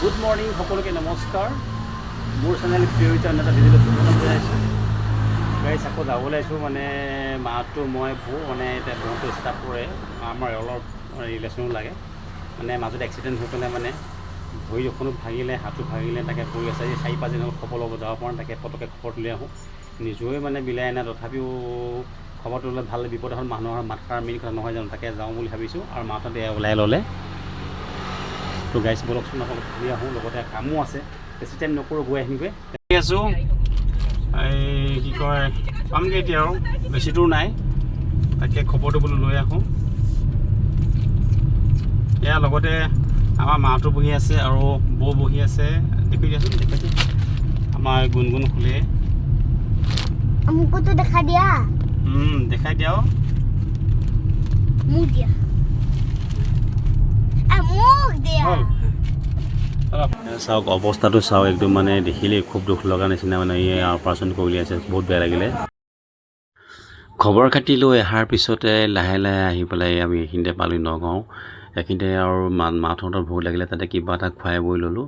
good morning সকলোকে নমস্কাৰ মোৰ চেনেল প্ৰিয়ৰিটি এটা ভিডিঅ'লৈ স্বাগতম জনাইছোঁ গাইছ আকৌ যাবলৈ আহিছোঁ মানে মাহটো মই মানে এতিয়া বহুতো ষ্টাফ কৰে আমাৰ অলপ ৰিলেশ্যনো লাগে মানে মাজত এক্সিডেণ্ট হৈ পেলাই মানে ভৰি এখনো ভাগিলে হাতো ভাগিলে তাকে পৰি আছে এই 4-5 দিন হ'ল খবৰ ল'ব যাব পৰা তাকে পটককৈ খবৰটো লৈ আহোঁ নিজেই মানে বিলাই নাই তথাপিও খবৰটো ল'লে ভাল বিপদ হ'ল মানুহৰ মাথা মেইন কথা নহয় জানো তাকে যাওঁ বুলি ভাবিছোঁ আৰু মাহঁতে ওলাই ল'লে তো গাইছ বলকচোন অকল ঘূৰি আহোঁ লগতে কামো আছে বেছি টাইম নকৰোঁ গৈ আহিমগৈ আছোঁ এই কি কয় পামগৈ এতিয়া আৰু বেছি দূৰ নাই তাকে খবৰটো বোলো লৈ আহোঁ এয়া লগতে আমাৰ মাহঁতো বহি আছে আৰু বৌ বহি আছে দেখি দিয়াচোন দেখাইছোঁ আমাৰ গুণগুণ খুলে हमको तो दिखा दिया দেখাই দিয়াও मुंह दिया मुंह दिया চাওক অৱস্থাটো চাওক একদম মানে দেখিলেই খুব দুখ লগা নিচিনা মানে এই অপাৰেশ্যন কৰি আছে বহুত বেয়া লাগিলে খবৰ খাতি লৈ অহাৰ পিছতে লাহে লাহে আহি পেলাই আমি এইখিনিতে পালোঁ নগাঁও এইখিনিতে আৰু মাহঁতৰ ভোক লাগিলে তাতে কিবা এটা খুৱাই বৈ ল'লোঁ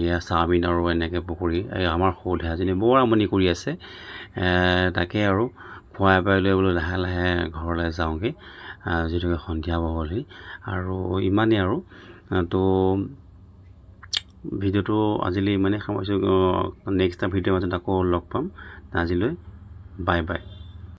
এয়া চাওমিন আৰু এনেকৈ পকৰি এই আমাৰ সৰু ঢেজনী বৰ আমনি কৰি আছে তাকে আৰু খুৱাই পাই লৈ বোলো লাহে লাহে ঘৰলৈ যাওঁগৈ যিহেতুকে সন্ধিয়া হ'লহি আৰু ইমানেই আৰু তো ভিডিঅ'টো আজিলৈ ইমানেই সামৰিছোঁ নেক্সট এটা ভিডিঅ'ৰ মাজত আকৌ লগ পাম আজিলৈ বাই বাই